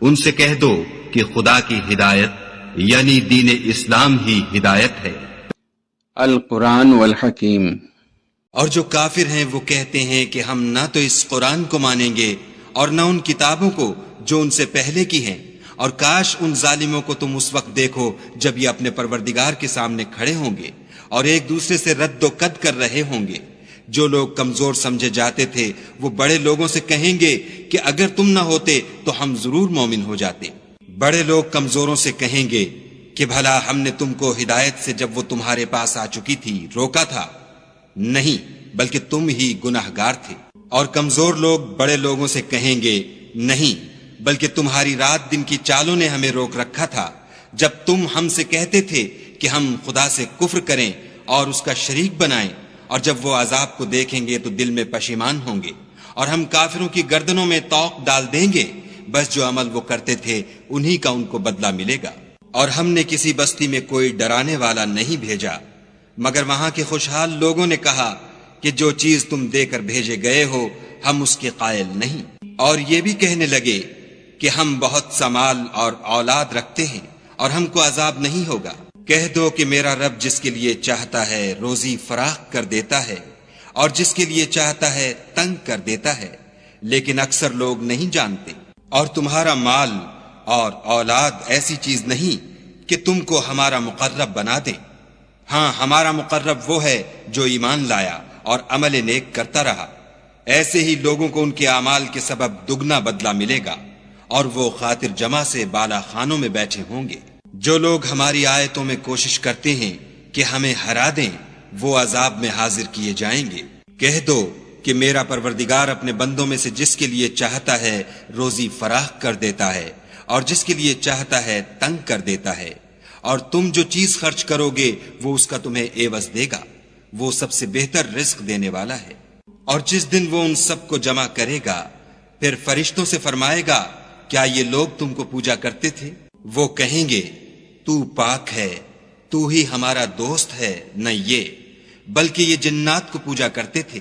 ان سے کہہ دو کہ خدا کی ہدایت یعنی دین اسلام ہی ہدایت ہے۔ القرآن والحکیم۔ اور جو کافر ہیں وہ کہتے ہیں کہ ہم نہ تو اس قرآن کو مانیں گے اور نہ ان کتابوں کو جو ان سے پہلے کی ہیں، اور کاش ان ظالموں کو تم اس وقت دیکھو جب یہ اپنے پروردگار کے سامنے کھڑے ہوں گے اور ایک دوسرے سے رد و قد کر رہے ہوں گے۔ جو لوگ کمزور سمجھے جاتے تھے وہ بڑے لوگوں سے کہیں گے کہ اگر تم نہ ہوتے تو ہم ضرور مومن ہو جاتے۔ بڑے لوگ کمزوروں سے کہیں گے کہ بھلا ہم نے تم کو ہدایت سے جب وہ تمہارے پاس آ چکی تھی روکا تھا؟ نہیں، بلکہ تم ہی گناہگار تھے۔ اور کمزور لوگ بڑے لوگوں سے کہیں گے نہیں، بلکہ تمہاری رات دن کی چالوں نے ہمیں روک رکھا تھا جب تم ہم سے کہتے تھے کہ ہم خدا سے کفر کریں اور اس کا شریک بنائیں، اور جب وہ عذاب کو دیکھیں گے تو دل میں پشیمان ہوں گے اور ہم کافروں کی گردنوں میں طوق ڈال دیں گے، بس جو عمل وہ کرتے تھے انہی کا ان کو بدلہ ملے گا۔ اور ہم نے کسی بستی میں کوئی ڈرانے والا نہیں بھیجا مگر وہاں کے خوشحال لوگوں نے کہا کہ جو چیز تم دے کر بھیجے گئے ہو ہم اس کے قائل نہیں، اور یہ بھی کہنے لگے کہ ہم بہت سا مال اور اولاد رکھتے ہیں اور ہم کو عذاب نہیں ہوگا۔ کہہ دو کہ میرا رب جس کے لیے چاہتا ہے روزی فراخ کر دیتا ہے اور جس کے لیے چاہتا ہے تنگ کر دیتا ہے، لیکن اکثر لوگ نہیں جانتے۔ اور تمہارا مال اور اولاد ایسی چیز نہیں کہ تم کو ہمارا مقرب بنا دیں، ہاں ہمارا مقرب وہ ہے جو ایمان لایا اور عمل نیک کرتا رہا، ایسے ہی لوگوں کو ان کے اعمال کے سبب دگنا بدلہ ملے گا، اور وہ خاطر جمع سے بالا خانوں میں بیٹھے ہوں گے۔ جو لوگ ہماری آیتوں میں کوشش کرتے ہیں کہ ہمیں ہرا دیں وہ عذاب میں حاضر کیے جائیں گے۔ کہہ دو کہ میرا پروردگار اپنے بندوں میں سے جس کے لیے چاہتا ہے روزی فراخ کر دیتا ہے اور جس کے لیے چاہتا ہے تنگ کر دیتا ہے، اور تم جو چیز خرچ کرو گے وہ اس کا تمہیں عوض دے گا، وہ سب سے بہتر رزق دینے والا ہے۔ اور جس دن وہ ان سب کو جمع کرے گا پھر فرشتوں سے فرمائے گا کیا یہ لوگ تم کو پوجا کرتے تھے؟ وہ کہیں گے تو پاک ہے، تو ہی ہمارا دوست ہے، نہ یہ بلکہ یہ جنات کو پوجا کرتے تھے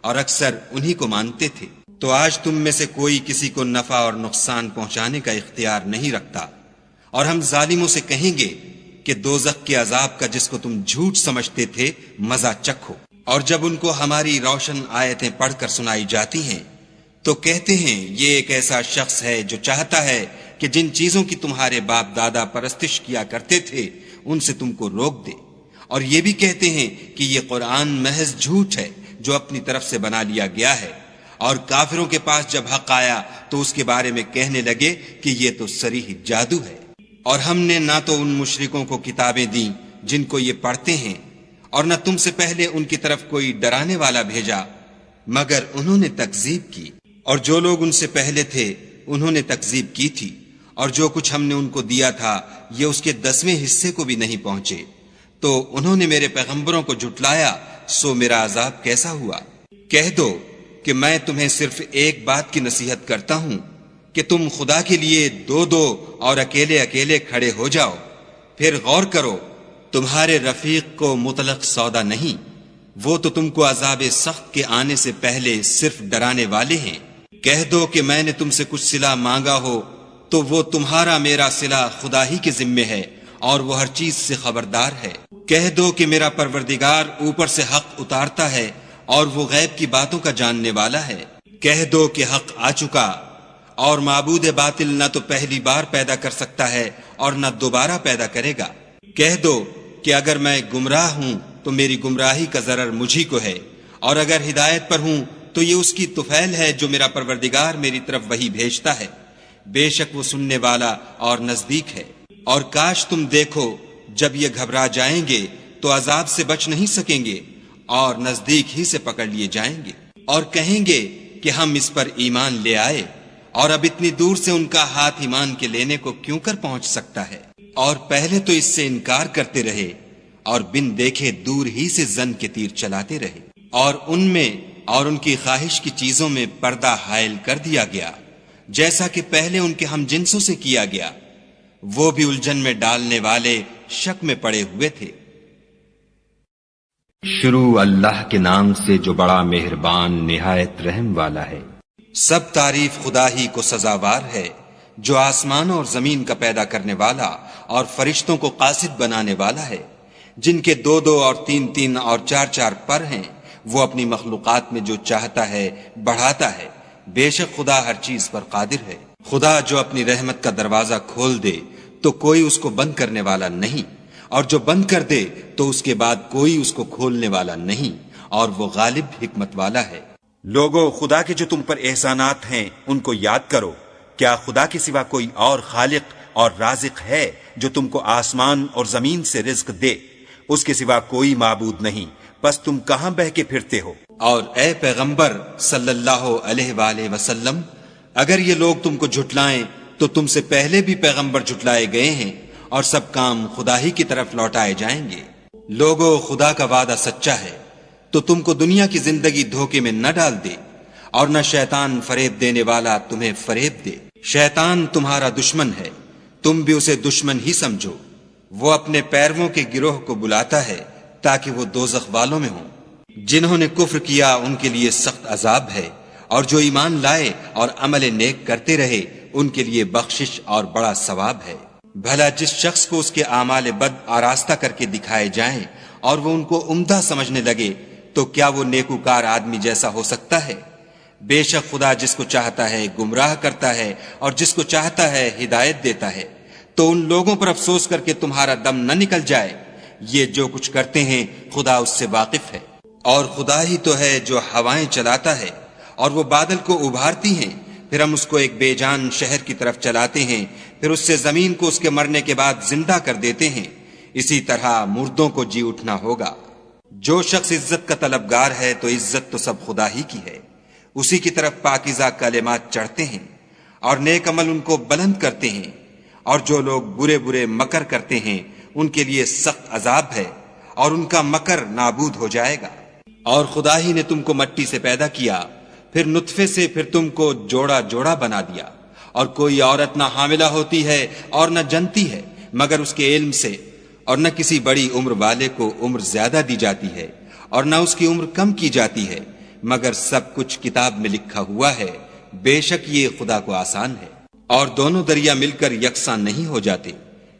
اور اکثر انہی کو مانتے تھے۔ تو آج تم میں سے کوئی کسی کو نفع اور نقصان پہنچانے کا اختیار نہیں رکھتا، اور ہم ظالموں سے کہیں گے کہ دوزخ کے عذاب کا جس کو تم جھوٹ سمجھتے تھے مزہ چکھو۔ اور جب ان کو ہماری روشن آیتیں پڑھ کر سنائی جاتی ہیں تو کہتے ہیں یہ ایک ایسا شخص ہے جو چاہتا ہے کہ جن چیزوں کی تمہارے باپ دادا پرستش کیا کرتے تھے ان سے تم کو روک دے، اور یہ بھی کہتے ہیں کہ یہ قرآن محض جھوٹ ہے جو اپنی طرف سے بنا لیا گیا ہے۔ اور کافروں کے پاس جب حق آیا تو اس کے بارے میں کہنے لگے کہ یہ تو صریح جادو ہے۔ اور ہم نے نہ تو ان مشرکوں کو کتابیں دیں جن کو یہ پڑھتے ہیں، اور نہ تم سے پہلے ان کی طرف کوئی ڈرانے والا بھیجا مگر انہوں نے تکذیب کی، اور جو لوگ ان سے پہلے تھے انہوں نے تکذیب کی تھی، اور جو کچھ ہم نے ان کو دیا تھا یہ اس کے 10ویں حصے کو بھی نہیں پہنچے، تو انہوں نے میرے پیغمبروں کو جھٹلایا، سو میرا عذاب کیسا ہوا۔ کہہ دو کہ میں تمہیں صرف ایک بات کی نصیحت کرتا ہوں کہ تم خدا کے لیے دو دو اور اکیلے اکیلے کھڑے ہو جاؤ، پھر غور کرو تمہارے رفیق کو مطلق سودا نہیں، وہ تو تم کو عذاب سخت کے آنے سے پہلے صرف ڈرانے والے ہیں۔ کہہ دو کہ میں نے تم سے کچھ صلہ مانگا ہو تو وہ تمہارا میرا صلہ خدا ہی کے ذمے ہے اور وہ ہر چیز سے خبردار ہے۔ کہہ دو کہ میرا پروردگار اوپر سے حق اتارتا ہے اور وہ غیب کی باتوں کا جاننے والا ہے۔ کہہ دو کہ حق آ چکا اور معبود باطل نہ تو پہلی بار پیدا کر سکتا ہے اور نہ دوبارہ پیدا کرے گا۔ کہہ دو کہ اگر میں گمراہ ہوں تو میری گمراہی کا ضرر مجھی کو ہے، اور اگر ہدایت پر ہوں تو یہ اس کی طفیل ہے جو میرا پروردگار میری طرف وحی بھیجتا ہے، بے شک وہ سننے والا اور نزدیک ہے۔ اور کاش تم دیکھو جب یہ گھبرا جائیں گے تو عذاب سے بچ نہیں سکیں گے اور نزدیک ہی سے پکڑ لیے جائیں گے، اور کہیں گے کہ ہم اس پر ایمان لے آئے، اور اب اتنی دور سے ان کا ہاتھ ایمان کے لینے کو کیوں کر پہنچ سکتا ہے؟ اور پہلے تو اس سے انکار کرتے رہے اور بن دیکھے دور ہی سے زن کے تیر چلاتے رہے، اور ان میں اور ان کی خواہش کی چیزوں میں پردہ حائل کر دیا گیا جیسا کہ پہلے ان کے ہم جنسوں سے کیا گیا، وہ بھی الجھن میں ڈالنے والے شک میں پڑے ہوئے تھے۔ شروع اللہ کے نام سے جو بڑا مہربان نہایت رحم والا ہے۔ سب تعریف خدا ہی کو سزاوار ہے جو آسمانوں اور زمین کا پیدا کرنے والا اور فرشتوں کو قاصد بنانے والا ہے، جن کے 2 اور 3 اور 4 پر ہیں، وہ اپنی مخلوقات میں جو چاہتا ہے بڑھاتا ہے، بے شک خدا ہر چیز پر قادر ہے۔ خدا جو اپنی رحمت کا دروازہ کھول دے تو کوئی اس کو بند کرنے والا نہیں، اور جو بند کر دے تو اس کے بعد کوئی اس کو کھولنے والا نہیں، اور وہ غالب حکمت والا ہے۔ لوگو، خدا کے جو تم پر احسانات ہیں ان کو یاد کرو۔ کیا خدا کے سوا کوئی اور خالق اور رازق ہے جو تم کو آسمان اور زمین سے رزق دے؟ اس کے سوا کوئی معبود نہیں، بس تم کہاں بہ کے پھرتے ہو؟ اور اے پیغمبر صلی اللہ علیہ وآلہ وسلم، اگر یہ لوگ تم کو جھٹلائیں تو تم سے پہلے بھی پیغمبر جھٹلائے گئے ہیں، اور سب کام خدا ہی کی طرف لوٹائے جائیں گے۔ لوگو، خدا کا وعدہ سچا ہے، تو تم کو دنیا کی زندگی دھوکے میں نہ ڈال دے، اور نہ شیطان فریب دینے والا تمہیں فریب دے۔ شیطان تمہارا دشمن ہے، تم بھی اسے دشمن ہی سمجھو۔ وہ اپنے پیرووں کے گروہ کو بلاتا ہے تاکہ وہ دوزخ والوں میں ہوں۔ جنہوں نے کفر کیا ان کے لیے سخت عذاب ہے، اور جو ایمان لائے اور عمل نیک کرتے رہے ان کے لیے بخشش اور بڑا ثواب ہے۔ بھلا جس شخص کو اس کے اعمال بد آراستہ کر کے دکھائے جائیں اور وہ ان کو عمدہ سمجھنے لگے تو کیا وہ نیکوکار آدمی جیسا ہو سکتا ہے؟ بے شک خدا جس کو چاہتا ہے گمراہ کرتا ہے اور جس کو چاہتا ہے ہدایت دیتا ہے۔ تو ان لوگوں پر افسوس کر کے تمہارا دم نہ نکل جائے، یہ جو کچھ کرتے ہیں خدا اس سے واقف ہے۔ اور خدا ہی تو ہے جو ہوائیں چلاتا ہے اور وہ بادل کو ابھارتی ہیں، پھر ہم اس کو ایک بے جان شہر کی طرف چلاتے ہیں، پھر اس سے زمین کو اس کے مرنے کے بعد زندہ کر دیتے ہیں۔ اسی طرح مردوں کو جی اٹھنا ہوگا۔ جو شخص عزت کا طلبگار ہے تو عزت تو سب خدا ہی کی ہے، اسی کی طرف پاکیزہ کلمات چڑھتے ہیں اور نیک عمل ان کو بلند کرتے ہیں، اور جو لوگ برے برے مکر کرتے ہیں ان کے لیے سخت عذاب ہے، اور ان کا مکر نابود ہو جائے گا۔ اور خدا ہی نے تم کو مٹی سے پیدا کیا، پھر نطفے سے، پھر تم کو جوڑا جوڑا بنا دیا، اور کوئی عورت نہ حاملہ ہوتی ہے اور نہ جنتی ہے مگر اس کے علم سے، اور نہ کسی بڑی عمر والے کو عمر زیادہ دی جاتی ہے اور نہ اس کی عمر کم کی جاتی ہے، مگر سب کچھ کتاب میں لکھا ہوا ہے۔ بے شک یہ خدا کو آسان ہے۔ اور دونوں دریا مل کر یکساں نہیں ہو جاتے۔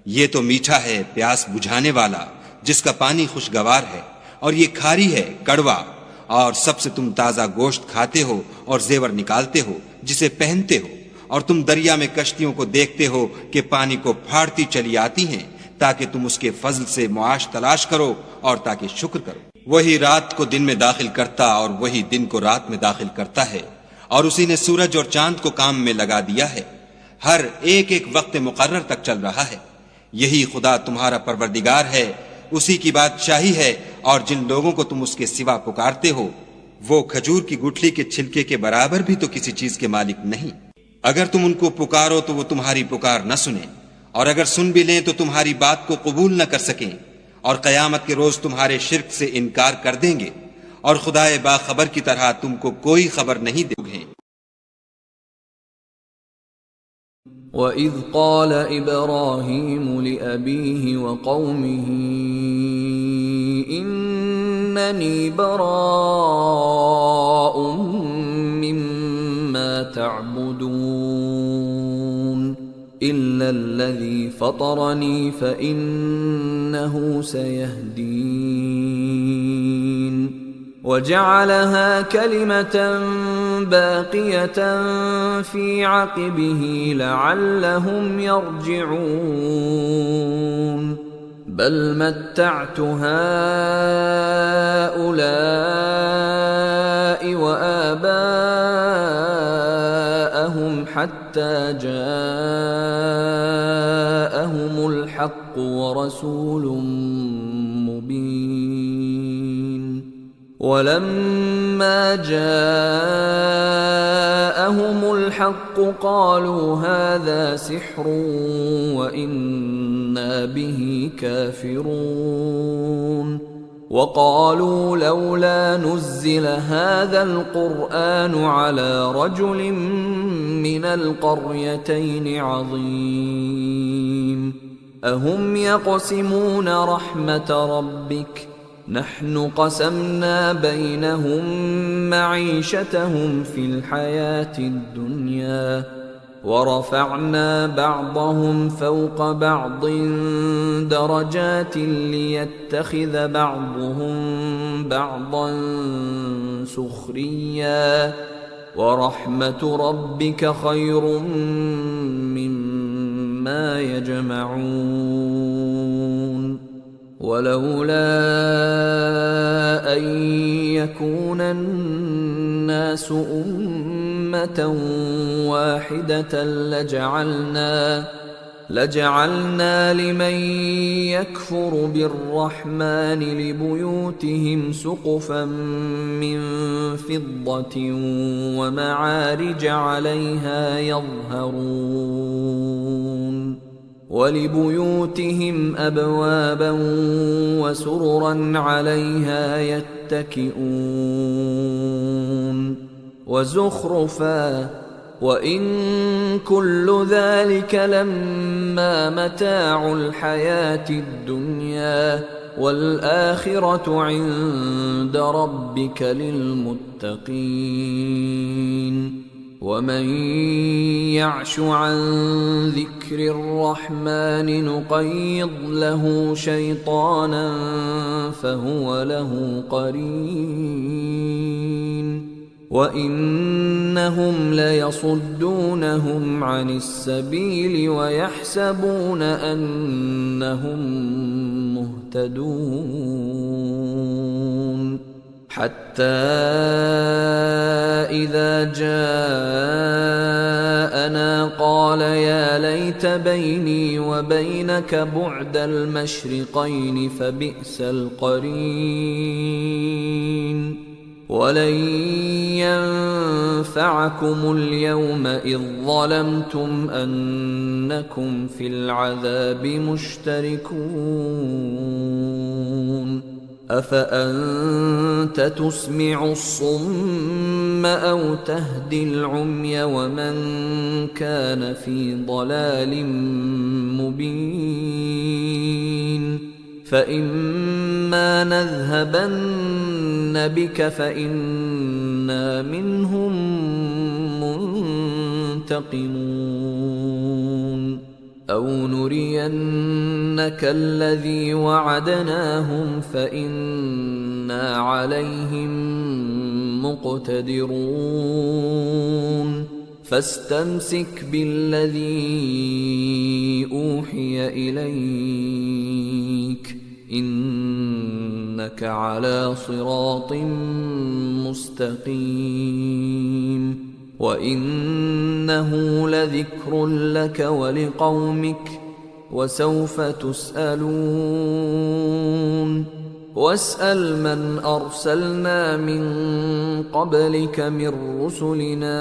یہ تو میٹھا ہے پیاس بجھانے والا، جس کا پانی خوشگوار ہے، اور یہ کھاری ہے کڑوا۔ اور سب سے تم تازہ گوشت کھاتے ہو اور زیور نکالتے ہو جسے پہنتے ہو، اور تم دریا میں کشتیوں کو دیکھتے ہو کہ پانی کو پھاڑتی چلی آتی ہیں تاکہ تم اس کے فضل سے معاش تلاش کرو اور تاکہ شکر کرو۔ وہی رات کو دن میں داخل کرتا اور وہی دن کو رات میں داخل کرتا ہے، اور اسی نے سورج اور چاند کو کام میں لگا دیا ہے، ہر ایک ایک وقت مقرر تک چل رہا ہے۔ یہی خدا تمہارا پروردگار ہے، اسی کی بادشاہی ہے، اور جن لوگوں کو تم اس کے سوا پکارتے ہو وہ کھجور کی گٹھلی کے چھلکے کے برابر بھی تو کسی چیز کے مالک نہیں۔ اگر تم ان کو پکارو تو وہ تمہاری پکار نہ سنیں، اور اگر سن بھی لیں تو تمہاری بات کو قبول نہ کر سکیں، اور قیامت کے روز تمہارے شرک سے انکار کر دیں گے، اور خدائے باخبر کی طرح تم کو کوئی خبر نہیں دے گے۔ وَإِذْ قَالَ إِبْرَاهِيمُ لِأَبِيهِ وَقَوْمِهِ إِنَّنِي بَرَاءٌ مِّمَّا تَعْبُدُونَ إِلَّا الَّذِي فَطَرَنِي فَإِنَّهُ سَيَهْدِينِ وَجَعَلَهَا كَلِمَةً بَاقِيَةً فِي عَقِبِهِ لَعَلَّهُمْ يَرْجِعُونَ بَلْ مَتَّعْتُ هَٰؤُلَاءِ وَآبَاءَهُمْ حَتَّىٰ جَاءَهُمُ الْحَقُّ وَرَسُولٌ مُّبِينٌ وَلَمَّا جَاءَهُمُ الْحَقُّ قَالُوا هَٰذَا سِحْرٌ وَإِنَّا بِهِ كَافِرُونَ وَقَالُوا لَوْلَا نُزِّلَ هَٰذَا الْقُرْآنُ عَلَىٰ رَجُلٍ مِّنَ الْقَرْيَتَيْنِ عَظِيمٍ أَهُمْ يَقْسِمُونَ رَحْمَةَ رَبِّكَ نحن قسمنا بينهم معيشتهم في الحياة الدنيا ورفعنا بعضهم فوق بعض درجات ليتخذ بعضهم بعضا سخريا ورحمة ربك خير مما يجمعون ولولا أن يكون الناس أمة واحدة لجعلنا لمن يكفر بالرحمن لبيوتهم سقفا من فضة ومعارج عليها يظهرون ولبيوتهم أبوابا وسررا عليها يتكئون وزخرفا وإن كل ذلك لما متاع الحياة الدنيا والآخرة عند ربك للمتقين ومن يعش عن ذكر الرحمن نقيض له شيطانا فهو له قرين وإنهم ليصدونهم عن السبيل ويحسبون أنهم مهتدون حتى إذا جاءنا قال يا ليت بيني وبينك بعد المشرقين فبئس القرين ولن ينفعكم اليوم إذ ظلمتم أنكم في العذاب مشتركون أفأنت تسمع الصم أو تهدي العمي ومن كان في ضلال مبين فإما نذهبن بك فإنا منهم منتقمون أو نرينك الذي وعدناهم فإنا عليهم مقتدرون فاستمسك بالذي أوحي إليك إنك على صراط مستقيم وإنه لذكر لك ولقومك وسوف تسألون واسأل من أرسلنا من قبلك من رسلنا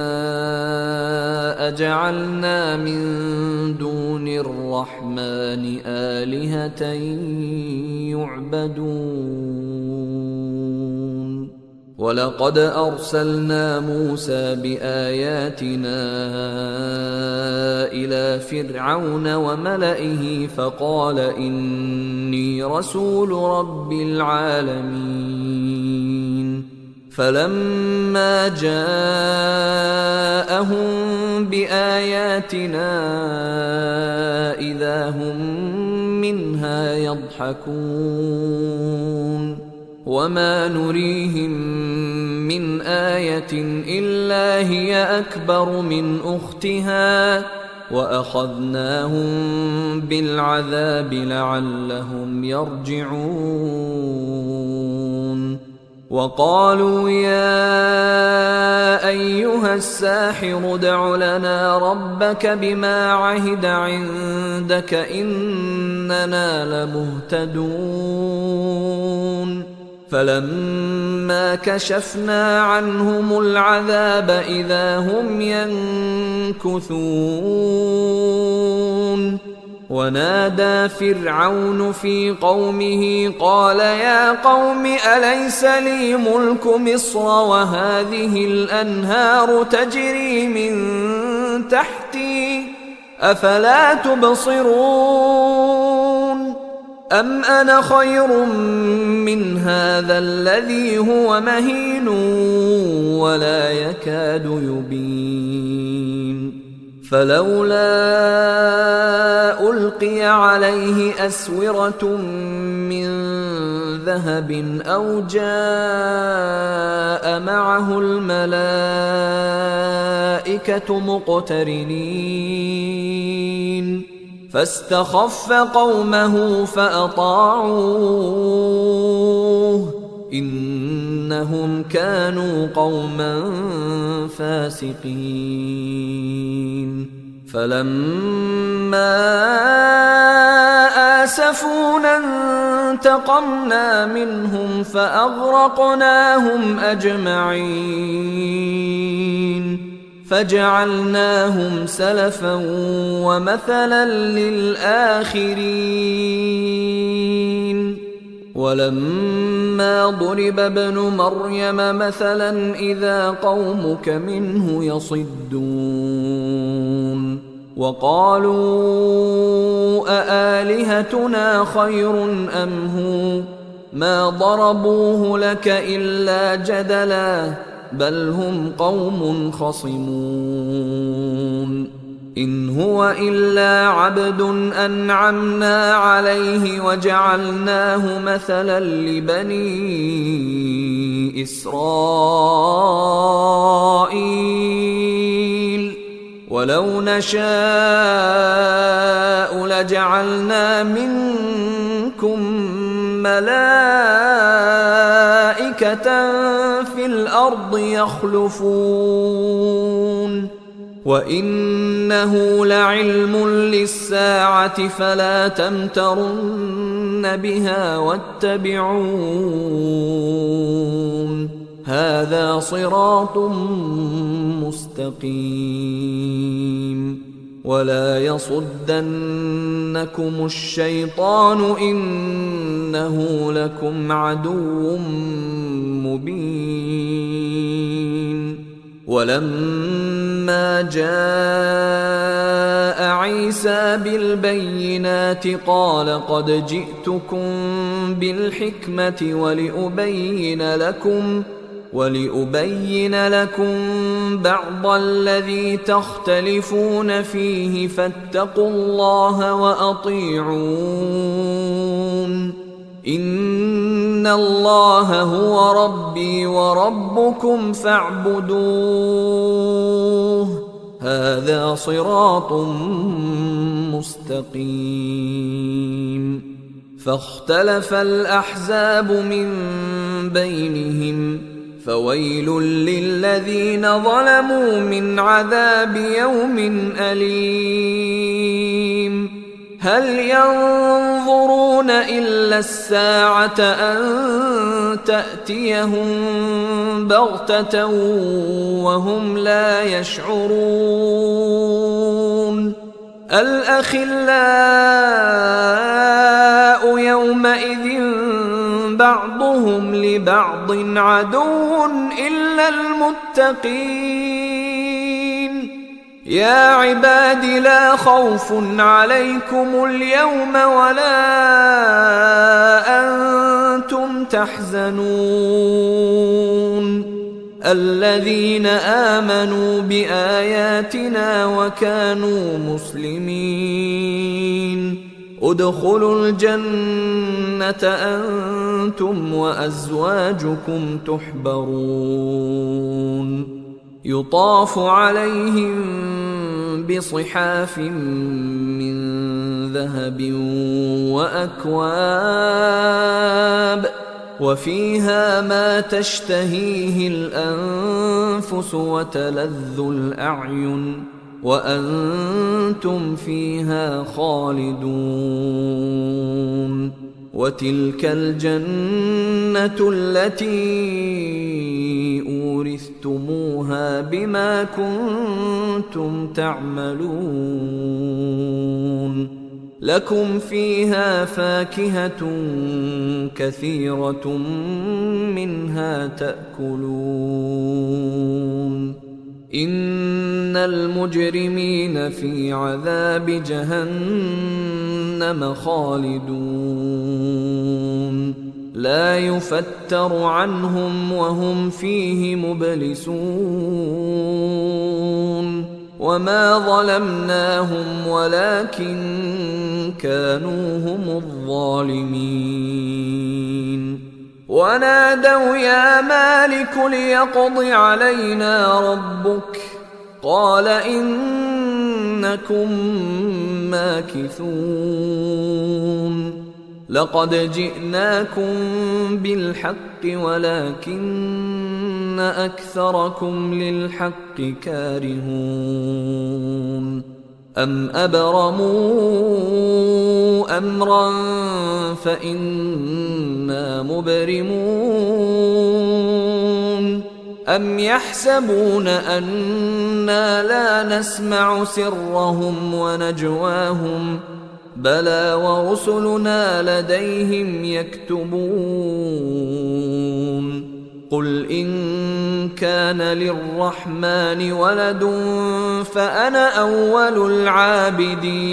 أجعلنا من دون الرحمن آلهة يعبدون ولقد أرسلنا موسى بآياتنا إلى فرعون وملئه فقال إني رسول رب العالمين فلما جاءهم بآياتنا إذا هم منها يضحكون وما نريهم من آية إلا هي أكبر من أختها وأخذناهم بالعذاب لعلهم يرجعون وقالوا يا أيها الساحر ادع لنا ربك بما عهد عندك إننا لمهتدون فلما كشفنا عنهم العذاب إذا هم ينكثون ونادى فرعون في قومه قال يا قوم أليس لي ملك مصر وهذه الأنهار تجري من تحتي أفلا تبصرون أم أنا خير من هذا الذي هو مهين ولا يكاد يبين فلولا ألقي عليه أسورة من ذهب أو جاء معه الملائكة مقترنين فاستخف قومه فأطاعوه إنهم كانوا قوما فاسقين فلما آسفونا انتقمنا منهم فأغرقناهم أجمعين فجعلناهم سلفا ومثلا للآخرين ولما ضرب ابن مريم مثلا إذا قومك منه يصدون وقالوا أآلهتنا خير أم هو ما ضربوه لك إلا جدلا بل هم قوم خصمون إن هو إلا عبد أنعمنا عليه وجعلناه مثلا لبني إسرائيل ولو نشاء لجعلنا منكم ملائكة في الأرض يخلفون وإنه لعلم للساعة فلا تمترن بها واتبعون هذا صراط مستقيم ولا يصدنكم الشيطان إنه لكم عدو مبين ولما جاء عيسى بالبينات قال قد جئتكم بالحكمة ولأبين لكم بعض الذي تختلفون فيه فاتقوا الله وأطيعون إن الله هو ربي وربكم فاعبدوه هذا صراط مستقيم فاختلف الأحزاب من بينهم فويل للذين ظلموا من عذاب يوم أليم هل ينظرون إلا الساعة أن تأتيهم بغتة وهم لا يشعرون الأخلاء يومئذ بعضهم لبعض عدو إلا المتقين يا عباد لا خوف عليكم اليوم ولا أنتم تحزنون الذين آمنوا بآياتنا وكانوا مسلمين ادخلوا الجنة أنتم وأزواجكم تحبرون يطاف عليهم بصحاف من ذهب وأكواب وفيها ما تشتهيه الأنفس وتلذ الأعين وأنتم فيها خالدون وتلك الجنة التي أورثتموها بما كنتم تعملون لكم فيها فاكهة كثيرة منها تأكلون إن المجرمين في عذاب جهنم خالدون لا يفتر عنهم وهم فيه مبلسون وما ظلمناهم ولكن كانوا هم الظالمين. ونادوا يا مالك ليقض علينا ربك قال إنكم ماكثون. لقد جئناكم بالحق ولكن أكثركم للحق كارهون. أم أبرموا أمرا فإنا مبرمون. أم يحسبون أنا لا نسمع سرهم ونجواهم بلى ورسلنا لديهم يكتبون. قل إن كان للرحمن ولد فأنا أول العابدين.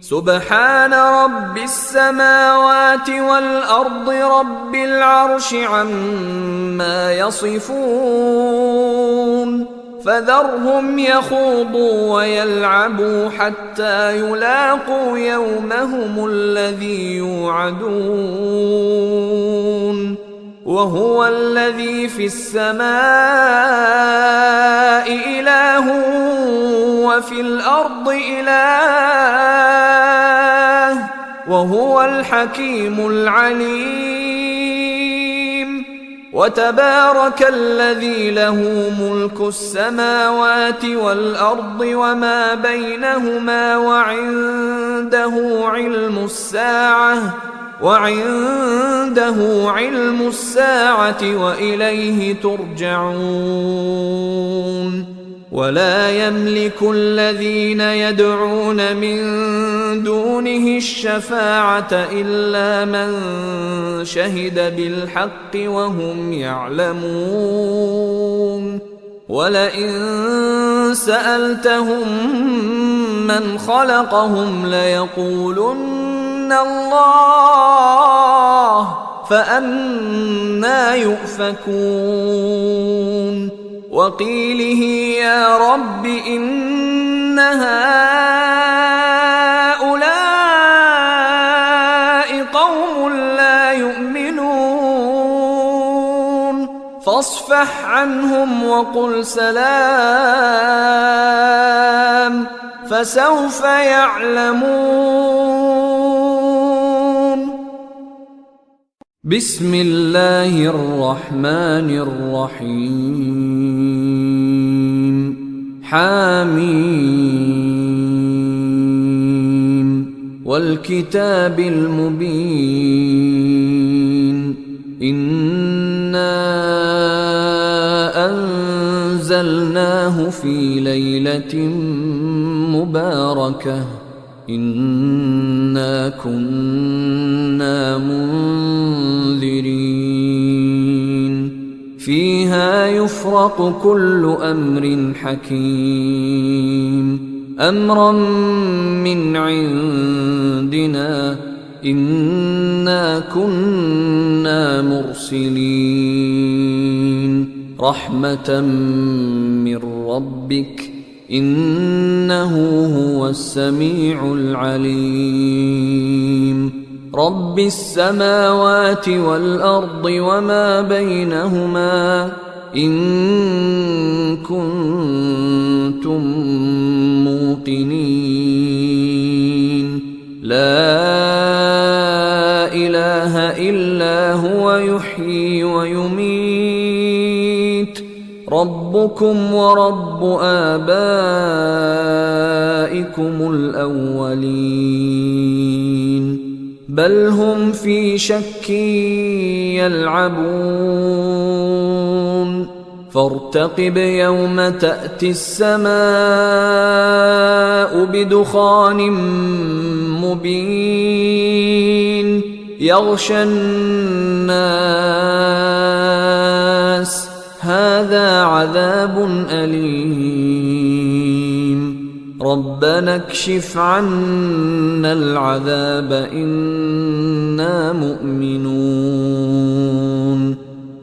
سبحان رب السماوات والأرض رب العرش عما يصفون. فذرهم يخوضوا ويلعبوا حتى يلاقوا يومهم الذي يوعدون. وهو الذي في السماء إله وفي الأرض إله وهو الحكيم العليم. وتبارك الذي له ملك السماوات والأرض وما بينهما وعنده علم الساعة وإليه ترجعون. ولا يملك الذين يدعون من دونه الشفاعة إلا من شهد بالحق وهم يعلمون. ولئن سألتهم من خلقهم ليقولن الله فأنى يؤفكون. وقيله يا رب إن هؤلاء قوم لا يؤمنون فاصفح عنهم وقل سلام فسوف يعلمون. بسم الله الرحمن الرحيم. حاميم والكتاب المبين. إنا أنزلناه في ليلة مباركة إنا كنا منذرين. فيها يفرق كل أمر حكيم أمرا من عندنا إنا كنا مرسلين. رحمة من ربك إنه هو السميع العليم. رب السماوات والأرض وما بينهما إن كنتم موقنين. لا إله إلا هو يحيي ويميت. ربكم ورب آبائكم الأولين بل هم في شك يلعبون. فارتقب يوم تأتي السماء بدخان مبين يغشى الناس هذا عذاب أليم. ربنا اكشف عنا العذاب إنا مؤمنون.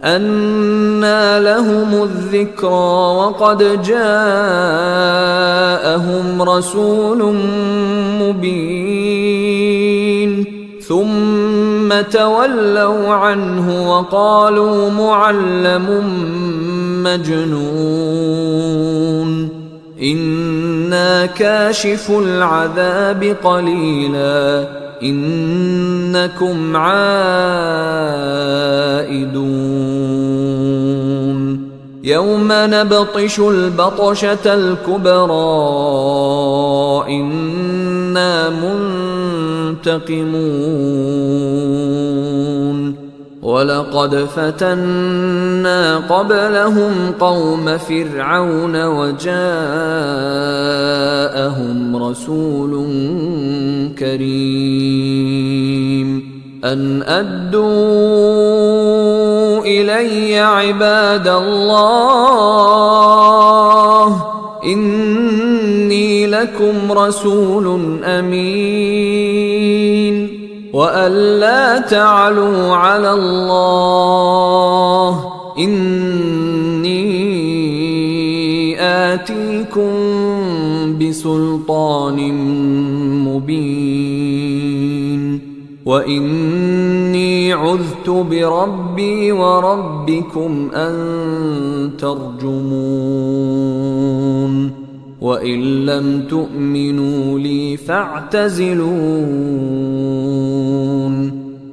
أنى لهم الذكرى وقد جاءهم رسول مبين ثم تولوا عنه وقالوا معلم مجنون إنا كاشف العذاب قليلا إنكم عائدون يوم نبطش البطشة الكبرى إنا منتقمون ولقد فتنا قبلهم قوم فرعون وجاءهم رسول كريم أن أدوا إلي عباد الله إني لكم رسول أمين وأن لا تعلوا على الله إني آتيكم بسلطان مبين وإني عذت بربي وربكم أن ترجمون وإن لم تؤمنوا لي فاعتزلون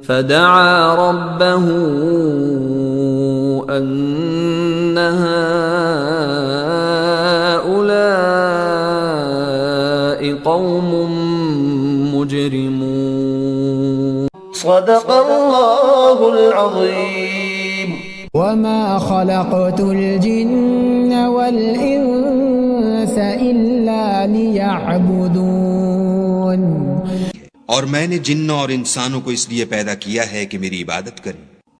فدعا ربه أن هؤلاء قوم مجرمون صدق الله العظيم وما خلقت الجن والإنس إلا ليعبدون और मैंने जिन्न और इंसानों को इसलिए पैदा किया है कि मेरी इबादत करें।